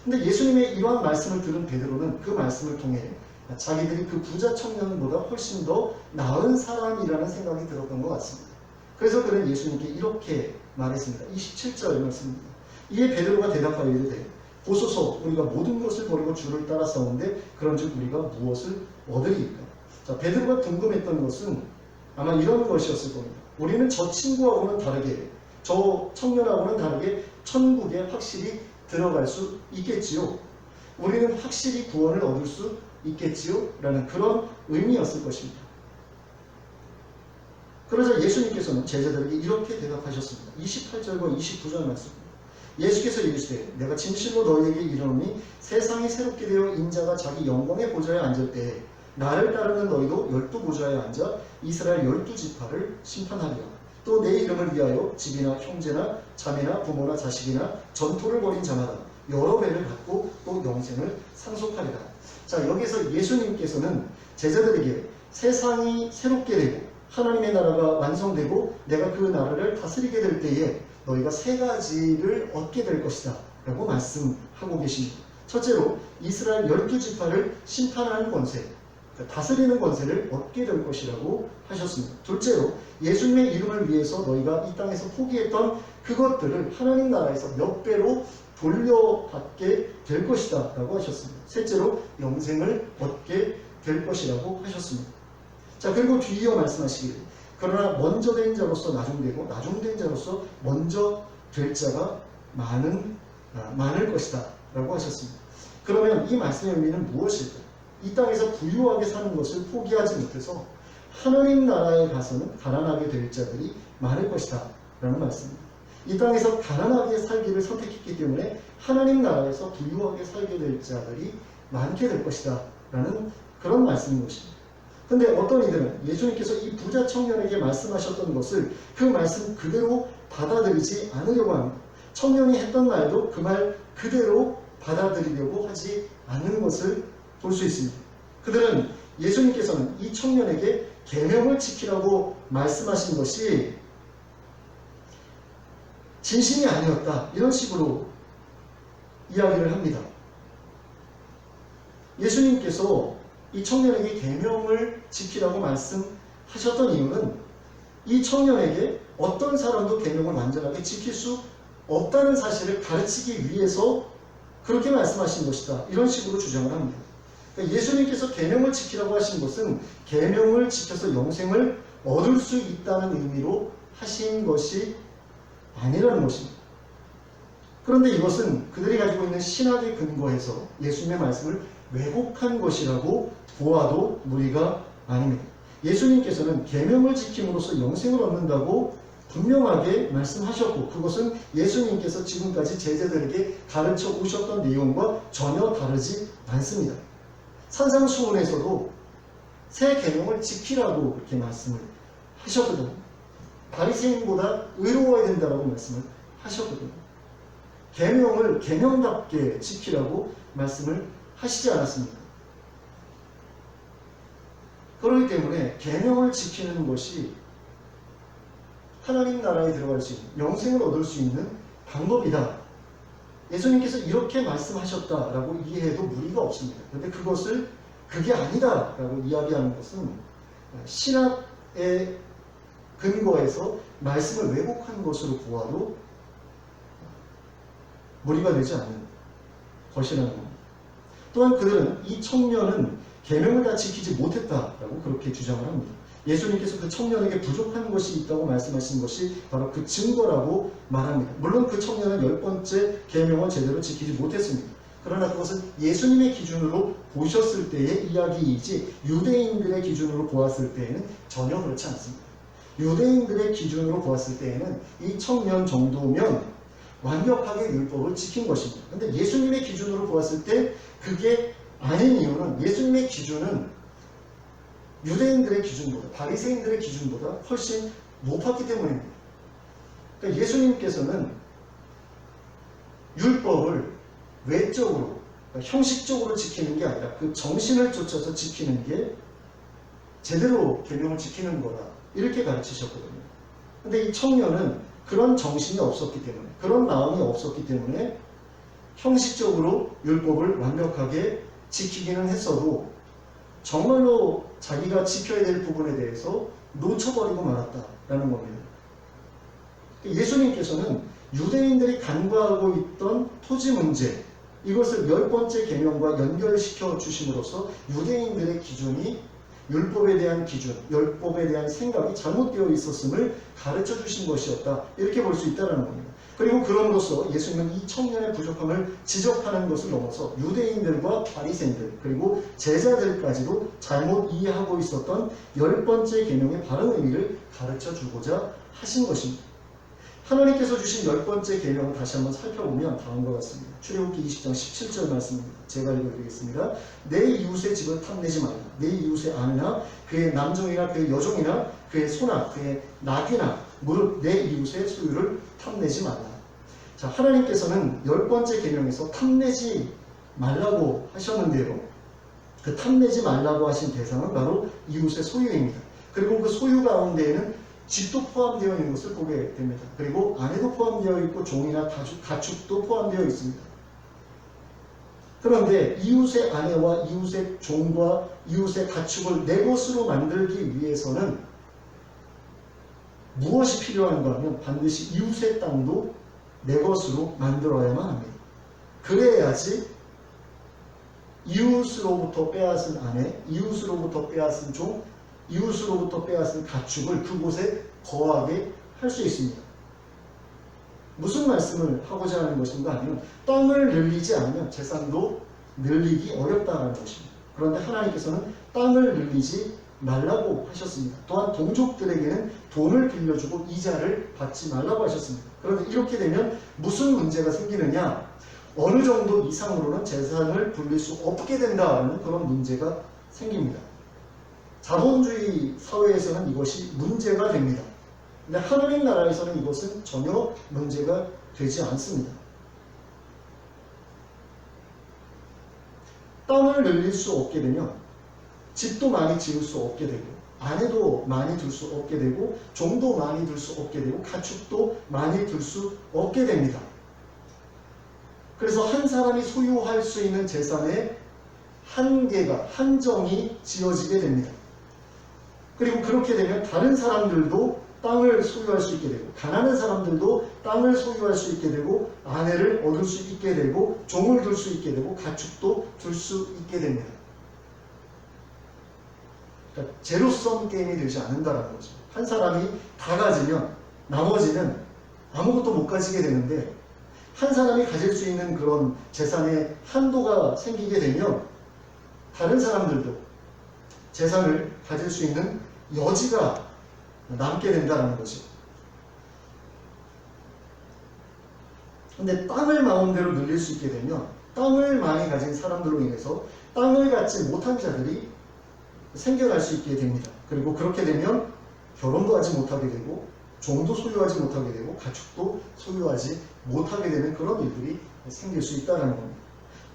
근데 예수님의 이러한 말씀을 들은 베드로는 그 말씀을 통해 자기들이 그 부자 청년보다 훨씬 더 나은 사람이라는 생각이 들었던 것 같습니다. 그래서 그는 예수님께 이렇게 말했습니다. 27절 말씀입니다. 이에 베드로가 대답하여 이르되 보소서 우리가 모든 것을 버리고 주를 따라싸운데 그런즉 우리가 무엇을 얻으리이까? 자, 베드로가 궁금했던 것은 아마 이런 것이었을 겁니다. 우리는 저 친구하고는 다르게, 저 청년하고는 다르게 천국에 확실히 들어갈 수 있겠지요. 우리는 확실히 구원을 얻을 수 있겠지요. 라는 그런 의미였을 것입니다. 그러자 예수님께서는 제자들에게 이렇게 대답하셨습니다. 28절과 29절 말씀입니다. 예수께서 이르시되 내가 진실로 너희에게 이르노니 세상이 새롭게 되어 인자가 자기 영광의 보좌에 앉을 때에 나를 따르는 너희도 12보좌에 앉아 이스라엘 12지파를 심판하리라. 또 내 이름을 위하여 집이나 형제나 자매나 부모나 자식이나 전토를 벌인 자마다 여러 배를 받고 또 영생을 상속하리라. 자, 여기서 예수님께서는 제자들에게 세상이 새롭게 되고 하나님의 나라가 완성되고 내가 그 나라를 다스리게 될 때에 너희가 세 가지를 얻게 될 것이다 라고 말씀하고 계십니다. 첫째로 이스라엘 12지파를 심판하는 권세, 다스리는 권세를 얻게 될 것이라고 하셨습니다. 둘째로 예수님의 이름을 위해서 너희가 이 땅에서 포기했던 그것들을 하나님 나라에서 몇 배로 돌려받게 될 것이다 라고 하셨습니다. 셋째로 영생을 얻게 될 것이라고 하셨습니다. 자, 그리고 뒤이어 말씀하시기를 그러나 먼저 된 자로서 나중되고 나중된 자로서 먼저 될 자가 많을 것이다 라고 하셨습니다. 그러면 이 말씀의 의미는 무엇일까? 이 땅에서 부유하게 사는 것을 포기하지 못해서 하나님 나라에 가서는 가난하게 될 자들이 많을 것이다 라는 말씀입니다. 이 땅에서 가난하게 살기를 선택했기 때문에 하나님 나라에서 부유하게 살게 될 자들이 많게 될 것이다 라는 그런 말씀인 것입니다. 근데 어떤 이들은 예수님께서 이 부자 청년에게 말씀하셨던 것을 그 말씀 그대로 받아들이지 않으려고 합니다. 청년이 했던 말도 그 말 그대로 받아들이려고 하지 않는 것을 볼 수 있습니다. 그들은 예수님께서는 이 청년에게 계명을 지키라고 말씀하신 것이 진심이 아니었다 이런 식으로 이야기를 합니다. 예수님께서 이 청년에게 계명을 지키라고 말씀하셨던 이유는 이 청년에게 어떤 사람도 계명을 완전하게 지킬 수 없다는 사실을 가르치기 위해서 그렇게 말씀하신 것이다 이런 식으로 주장을 합니다. 그러니까 예수님께서 계명을 지키라고 하신 것은 계명을 지켜서 영생을 얻을 수 있다는 의미로 하신 것이 아니라는 것입니다. 그런데 이것은 그들이 가지고 있는 신학에 근거해서 예수님의 말씀을 왜곡한 것이라고 보아도 무리가 아닙니다. 예수님께서는 계명을 지킴으로써 영생을 얻는다고 분명하게 말씀하셨고 그것은 예수님께서 지금까지 제자들에게 가르쳐 오셨던 내용과 전혀 다르지 않습니다. 산상수훈에서도 새 계명을 지키라고 그렇게 말씀을 하셨거든요. 바리새인보다 의로워야 된다라고 말씀을 하셨거든요. 계명을 계명답게 지키라고 말씀을 하시지 않았습니까? 그렇기 때문에 계명을 지키는 것이 하나님 나라에 들어갈 수 있는 영생을 얻을 수 있는 방법이다. 예수님께서 이렇게 말씀하셨다라고 이해해도 무리가 없습니다. 그런데 그것을 그게 아니다라고 이야기하는 것은 신학의 근거에서 말씀을 왜곡한 것으로 보아도 무리가 되지 않는 것이라는 겁니다. 또한 그들은 이 청년은 계명을 다 지키지 못했다라고 그렇게 주장을 합니다. 예수님께서 그 청년에게 부족한 것이 있다고 말씀하신 것이 바로 그 증거라고 말합니다. 물론 그 청년은 10번째 계명을 제대로 지키지 못했습니다. 그러나 그것은 예수님의 기준으로 보셨을 때의 이야기이지 유대인들의 기준으로 보았을 때에는 전혀 그렇지 않습니다. 유대인들의 기준으로 보았을 때에는 이 청년 정도면 완벽하게 율법을 지킨 것입니다. 그런데 예수님의 기준으로 보았을 때 그게 아닌 이유는 예수님의 기준은 유대인들의 기준보다 바리새인들의 기준보다 훨씬 높았기 때문입니다. 그러니까 예수님께서는 율법을 외적으로 그러니까 형식적으로 지키는 게 아니라 그 정신을 쫓아서 지키는 게 제대로 계명을 지키는 거다 이렇게 가르치셨거든요. 그런데 이 청년은 그런 정신이 없었기 때문에 그런 마음이 없었기 때문에 형식적으로 율법을 완벽하게 지키기는 했어도 정말로 자기가 지켜야 될 부분에 대해서 놓쳐버리고 말았다라는 겁니다. 예수님께서는 유대인들이 간과하고 있던 토지 문제, 이것을 10번째 계명과 연결시켜 주심으로써 유대인들의 기준이 율법에 대한 기준, 율법에 대한 생각이 잘못되어 있었음을 가르쳐 주신 것이었다. 이렇게 볼 수 있다는 겁니다. 그리고 그럼으로써 예수님은 이 청년의 부족함을 지적하는 것을 넘어서 유대인들과 바리새인들 그리고 제자들까지도 잘못 이해하고 있었던 10번째 계명의 바른 의미를 가르쳐 주고자 하신 것입니다. 하나님께서 주신 10번째 계명을 다시 한번 살펴보면 다음과 같습니다. 출애굽기 20장 17절 말씀입니다. 제가 읽어드리겠습니다. 내 이웃의 집을 탐내지 말라. 내 이웃의 아내나 그의 남종이나 그의 여종이나 그의 소나 그의 낙이나 무릇 내 이웃의 소유를 탐내지 말라. 자, 하나님께서는 10번째 계명에서 탐내지 말라고 하셨는데요. 그 탐내지 말라고 하신 대상은 바로 이웃의 소유입니다. 그리고 그 소유 가운데에는 집도 포함되어 있는 것을 보게 됩니다. 그리고 아내도 포함되어 있고 종이나 가축도 포함되어 있습니다. 그런데 이웃의 아내와 이웃의 종과 이웃의 가축을 내 것으로 만들기 위해서는 무엇이 필요한가 하면 반드시 이웃의 땅도 내 것으로 만들어야만 합니다. 그래야지 이웃으로부터 빼앗은 아내, 이웃으로부터 빼앗은 종, 이웃으로부터 빼앗은 가축을 그곳에 거하게 할 수 있습니다. 무슨 말씀을 하고자 하는 것인가 하면 땅을 늘리지 않으면 재산도 늘리기 어렵다는 것입니다. 그런데 하나님께서는 땅을 늘리지 말라고 하셨습니다. 또한 동족들에게는 돈을 빌려주고 이자를 받지 말라고 하셨습니다. 그런데 이렇게 되면 무슨 문제가 생기느냐? 어느 정도 이상으로는 재산을 불릴 수 없게 된다는 그런 문제가 생깁니다. 자본주의 사회에서는 이것이 문제가 됩니다. 근데 하나님 나라에서는 이것은 전혀 문제가 되지 않습니다. 땅을 늘릴 수 없게 되면 집도 많이 지을 수 없게 되고 아내도 많이 둘 수 없게 되고 종도 많이 둘 수 없게 되고 가축도 많이 둘 수 없게 됩니다. 그래서 한 사람이 소유할 수 있는 재산의 한계가 한정이 지어지게 됩니다. 그리고 그렇게 되면 다른 사람들도 땅을 소유할 수 있게 되고 가난한 사람들도 땅을 소유할 수 있게 되고 아내를 얻을 수 있게 되고 종을 둘 수 있게 되고 가축도 둘 수 있게 됩니다. 그러니까 제로섬 게임이 되지 않는다는 거죠. 한 사람이 다 가지면 나머지는 아무것도 못 가지게 되는데 한 사람이 가질 수 있는 그런 재산의 한도가 생기게 되면 다른 사람들도 재산을 가질 수 있는 여지가 남게 된다는 거죠. 근데 땅을 마음대로 늘릴 수 있게 되면 땅을 많이 가진 사람들로 인해서 땅을 갖지 못한 자들이 생겨날 수 있게 됩니다. 그리고 그렇게 되면 결혼도 하지 못하게 되고 종도 소유하지 못하게 되고 가축도 소유하지 못하게 되는 그런 일들이 생길 수 있다는 겁니다.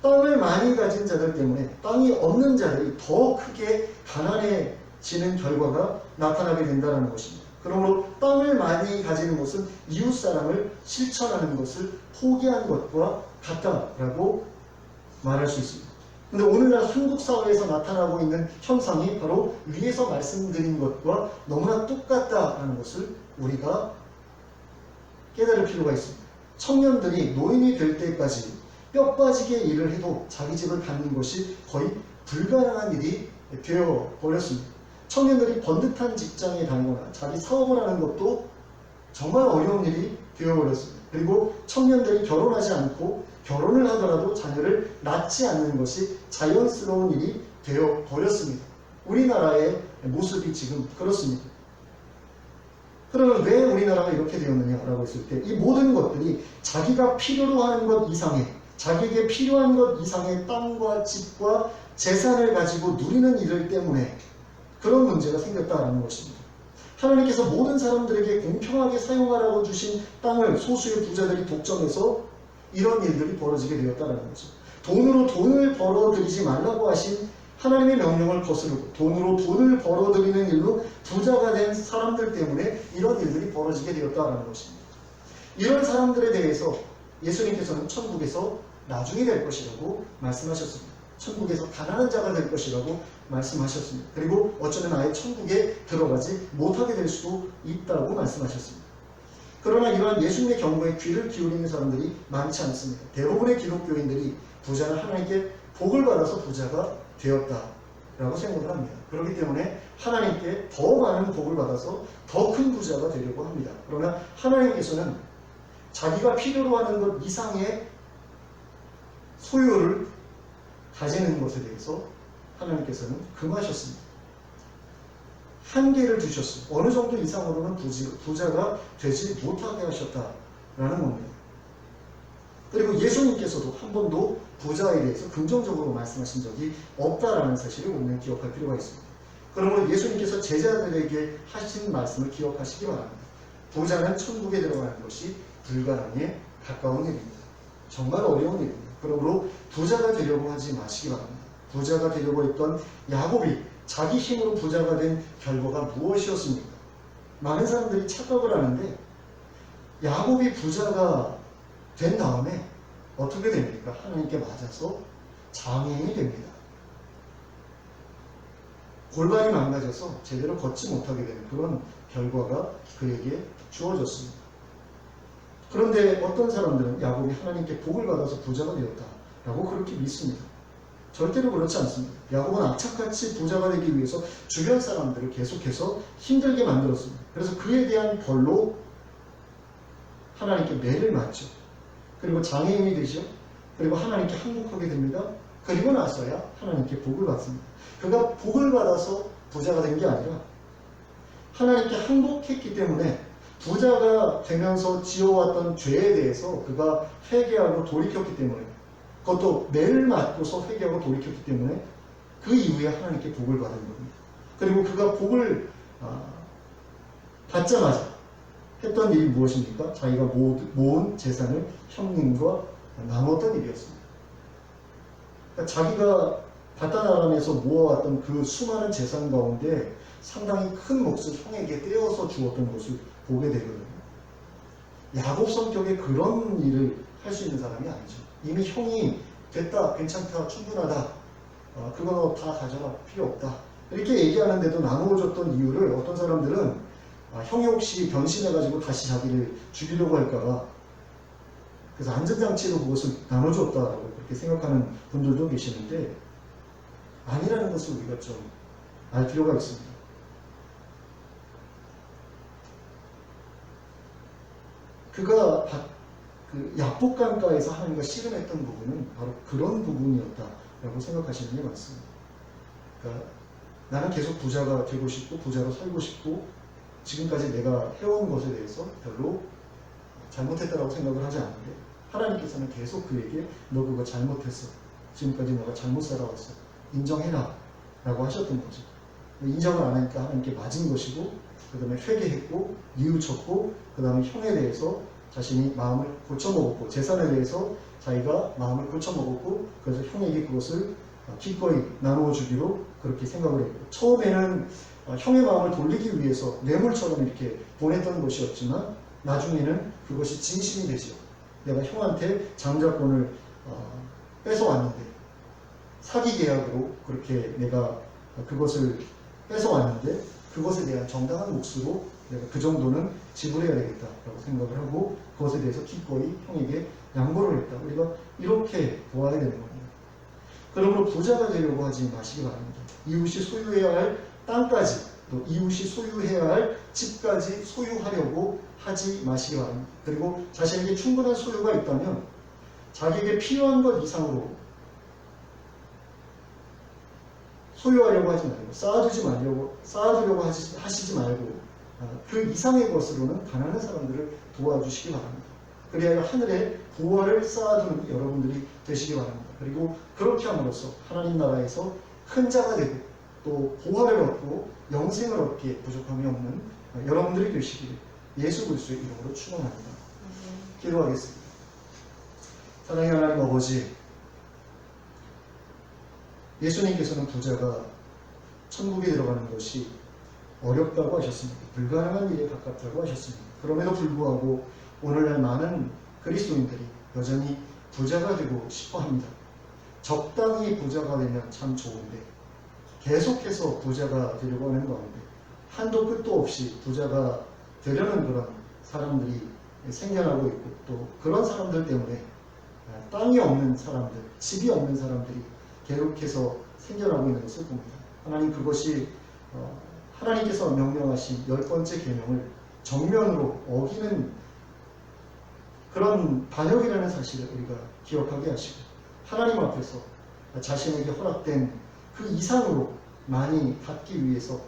땅을 많이 가진 자들 때문에 땅이 없는 자들이 더 크게 가난해지는 결과가 나타나게 된다는 것입니다. 그러므로 땅을 많이 가지는 것은 이웃사랑을 실천하는 것을 포기한 것과 같다라고 말할 수 있습니다. 근데 오늘날 한국 사회에서 나타나고 있는 현상이 바로 위에서 말씀드린 것과 너무나 똑같다는 것을 우리가 깨달을 필요가 있습니다. 청년들이 노인이 될 때까지 뼈 빠지게 일을 해도 자기 집을 갖는 것이 거의 불가능한 일이 되어 버렸습니다. 청년들이 번듯한 직장에 다니거나 자기 사업을 하는 것도 정말 어려운 일이 되어 버렸습니다. 그리고 청년들이 결혼하지 않고 결혼을 하더라도 자녀를 낳지 않는 것이 자연스러운 일이 되어 버렸습니다. 우리나라의 모습이 지금 그렇습니다. 그러면 왜 우리나라가 이렇게 되었느냐라고 했을 때 이 모든 것들이 자기가 필요로 하는 것 이상의 자기에게 필요한 것 이상의 땅과 집과 재산을 가지고 누리는 일들 때문에 그런 문제가 생겼다는 것입니다. 하나님께서 모든 사람들에게 공평하게 사용하라고 주신 땅을 소수의 부자들이 독점해서 이런 일들이 벌어지게 되었다는 거죠. 돈으로 돈을 벌어들이지 말라고 하신 하나님의 명령을 거스르고 돈으로 돈을 벌어들이는 일로 부자가 된 사람들 때문에 이런 일들이 벌어지게 되었다는 것입니다. 이런 사람들에 대해서 예수님께서는 천국에서 나중에 될 것이라고 말씀하셨습니다. 천국에서 가난한 자가 될 것이라고 말씀하셨습니다. 그리고 어쩌면 아예 천국에 들어가지 못하게 될 수도 있다고 말씀하셨습니다. 그러나 이러한 예수님의 경고에 귀를 기울이는 사람들이 많지 않습니다. 대부분의 기독교인들이 부자는 하나님께 복을 받아서 부자가 되었다라고 생각을 합니다. 그렇기 때문에 하나님께 더 많은 복을 받아서 더 큰 부자가 되려고 합니다. 그러나 하나님께서는 자기가 필요로 하는 것 이상의 소유를 가지는 것에 대해서 하나님께서는 금하셨습니다. 한계를 두셨습니다. 어느 정도 이상으로는 부자가 되지 못하게 하셨다라는 겁니다. 그리고 예수님께서도 한 번도 부자에 대해서 긍정적으로 말씀하신 적이 없다라는 사실을 우리는 기억할 필요가 있습니다. 그러므로 예수님께서 제자들에게 하신 말씀을 기억하시기 바랍니다. 부자는 천국에 들어가는 것이 불가능에 가까운 일입니다. 정말 어려운 일입니다. 그러므로 부자가 되려고 하지 마시기 바랍니다. 부자가 되려고 했던 야곱이 자기 힘으로 부자가 된 결과가 무엇이었습니까? 많은 사람들이 착각을 하는데 야곱이 부자가 된 다음에 어떻게 됩니까? 하나님께 맞아서 장애인이 됩니다. 골반이 망가져서 제대로 걷지 못하게 되는 그런 결과가 그에게 주어졌습니다. 그런데 어떤 사람들은 야곱이 하나님께 복을 받아서 부자가 되었다라고 그렇게 믿습니다. 절대로 그렇지 않습니다. 야곱은 악착같이 부자가 되기 위해서 주변 사람들을 계속해서 힘들게 만들었습니다. 그래서 그에 대한 벌로 하나님께 매를 맞죠. 그리고 장애인이 되죠. 그리고 하나님께 항복하게 됩니다. 그리고 나서야 하나님께 복을 받습니다. 그가 복을 받아서 부자가 된 게 아니라 하나님께 항복했기 때문에 부자가 되면서 지어왔던 죄에 대해서 그가 회개하고 돌이켰기 때문에, 그것도 매를 맞고서 회개하고 돌이켰기 때문에 그 이후에 하나님께 복을 받은 겁니다. 그리고 그가 복을 받자마자 했던 일이 무엇입니까? 자기가 모은 재산을 형님과 나눴던 일이었습니다. 그러니까 자기가 바다나람에서 모아왔던 그 수많은 재산 가운데 상당히 큰 몫을 형에게 떼어서 주었던 것을 보게 되거든요. 야곱 성격에 그런 일을 할 수 있는 사람이 아니죠. 이미 형이 됐다, 괜찮다, 충분하다, 그거 다 가져라, 필요 없다, 이렇게 얘기하는데도 나누어줬던 이유를 어떤 사람들은 형이 혹시 변신해가지고 다시 자기를 죽이려고 할까봐 그래서 안전장치로 그것을 나눠줬다라고 그렇게 생각하는 분들도 계시는데 아니라는 것을 우리가 좀 알 필요가 있습니다. 그가 그 약복강가에서 하나님과 씨름했던 부분은 바로 그런 부분이었다라고 생각하시는 게 맞습니다. 그러니까 나는 계속 부자가 되고 싶고 부자로 살고 싶고 지금까지 내가 해온 것에 대해서 별로 잘못했다라고 생각을 하지 않는데 하나님께서는 계속 그에게 너 그거 잘못했어. 지금까지 너가 잘못 살아왔어. 인정해라 라고 하셨던 거죠. 인정을 안 하니까 하나님께 맞은 것이고 그 다음에 회개했고 뉘우쳤고 그 다음에 형에 대해서 자신이 마음을 고쳐먹었고 재산에 대해서 자기가 마음을 고쳐먹었고 그래서 형에게 그것을 기꺼이 나누어 주기로 그렇게 생각을 했고 처음에는 형의 마음을 돌리기 위해서 뇌물처럼 이렇게 보냈던 것이었지만 나중에는 그것이 진심이 되죠. 내가 형한테 장자권을 뺏어왔는데 사기 계약으로 그렇게 내가 그것을 뺏어왔는데 그것에 대한 정당한 몫으로 내가 그 정도는 지불해야 되겠다라고 생각을 하고 그것에 대해서 기꺼이 형에게 양보를 했다. 우리가 이렇게 보아야 되는 겁니다. 그러므로 부자가 되려고 하지 마시기 바랍니다. 이웃이 소유해야 할 땅까지 또 이웃이 소유해야 할 집까지 소유하려고 하지 마시기 바랍니다. 그리고 자신에게 충분한 소유가 있다면 자기에게 필요한 것 이상으로 소유하려고 하지 말고 쌓아두려고 하시지 말고 그 이상의 것으로는 가난한 사람들을 도와주시기 바랍니다. 그래야 하늘에 보화를 쌓아두는 여러분들이 되시기 바랍니다. 그리고 그렇게 함으로써 하나님 나라에서 큰 자가 되고 또 보화를 얻고 영생을 얻기에 부족함이 없는 여러분들이 되시기를 예수 그리스도의 이름으로 축원합니다. 기도하겠습니다. 사랑의 하나님 아버지, 예수님께서는 부자가 천국에 들어가는 것이 어렵다고 하셨습니다. 불가능한 일에 가깝다고 하셨습니다. 그럼에도 불구하고 오늘날 많은 그리스도인들이 여전히 부자가 되고 싶어 합니다. 적당히 부자가 되면 참 좋은데 계속해서 부자가 되려고 하는 가운데 한도 끝도 없이 부자가 되려는 그런 사람들이 생겨나고 있고, 또 그런 사람들 때문에 땅이 없는 사람들, 집이 없는 사람들이 계속해서 생겨나고 있는 것을 봅니다. 하나님 그것이 하나님께서 명령하신 10번째 계명을 정면으로 어기는 그런 반역이라는 사실을 우리가 기억하게 하시고, 하나님 앞에서 자신에게 허락된 그 이상으로 많이 갖기 위해서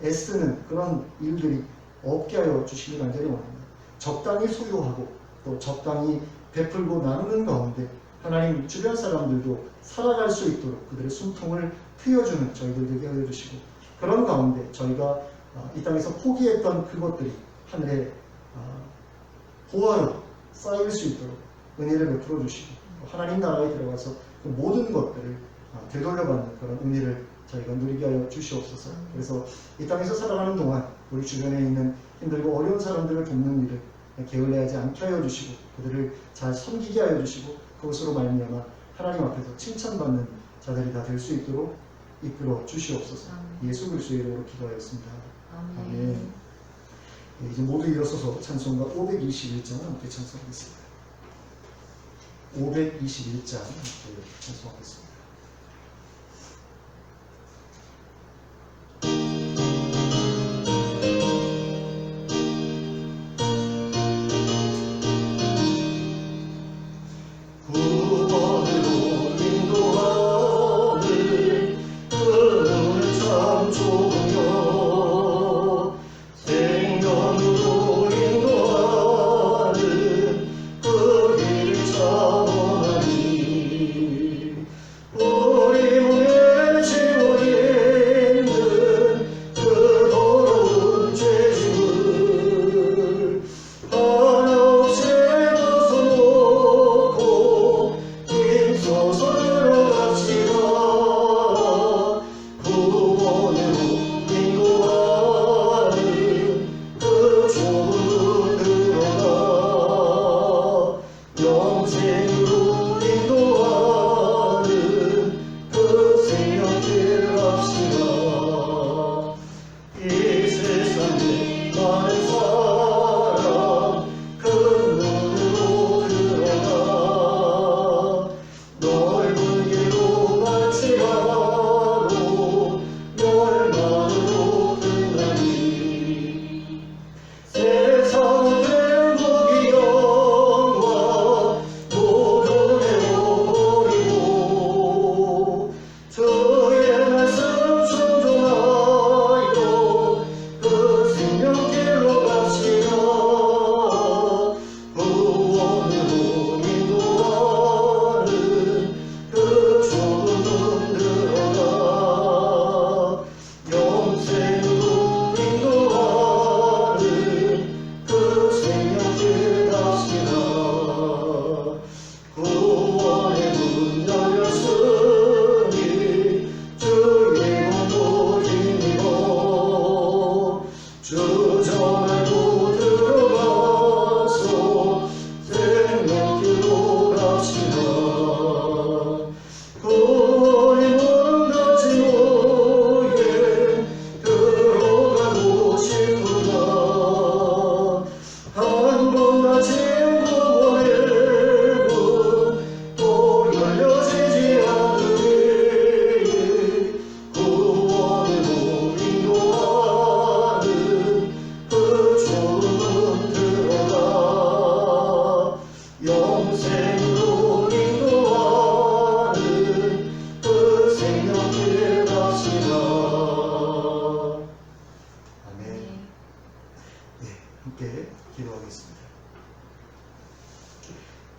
애쓰는 그런 일들이 없게 하여 주시길 간절히 원합니다. 적당히 소유하고 또 적당히 베풀고 나누는 가운데 하나님 주변 사람들도 살아갈 수 있도록 그들의 숨통을 트여주는 저희들 되게 하여 주시고, 그런 가운데 저희가 이 땅에서 포기했던 그것들이 하늘에 보화로 쌓일 수 있도록 은혜를 베풀어 주시고, 하나님 나라에 들어가서 그 모든 것들을 되돌려받는 그런 은혜를 저희가 누리게 하여 주시옵소서. 그래서 이 땅에서 살아가는 동안 우리 주변에 있는 힘들고 어려운 사람들을 돕는 일을 게을리하지 않게 하여 주시고, 그들을 잘 섬기게 하여 주시고, 그것으로 말미암아 하나님 앞에서 칭찬받는 자들이 다 될 수 있도록 이끌어 주시옵소서. 예수 그리스도의 이름으로 기도하였습니다. 아멘. 이제 모두 일어서서 찬송가 521장 함께 찬송하겠습니다. 521장 함께 찬송하겠습니다.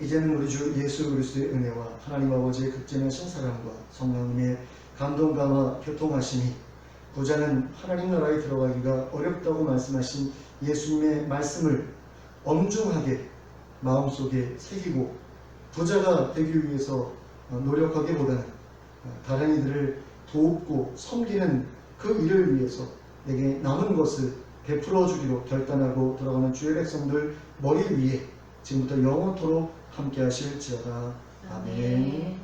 이제는 우리 주 예수 그리스도의 은혜와 하나님 아버지의 극진하신 사랑과 성령님의 감동감화 교통하심이, 부자는 하나님 나라에 들어가기가 어렵다고 말씀하신 예수님의 말씀을 엄중하게 마음속에 새기고 부자가 되기 위해서 노력하기보다는 다른 이들을 돕고 섬기는 그 일을 위해서 내게 남은 것을 베풀어 주기로 결단하고 돌아가는 주의 백성들 머리 위에 지금부터 영원토록 함께 하실지어다. 아멘.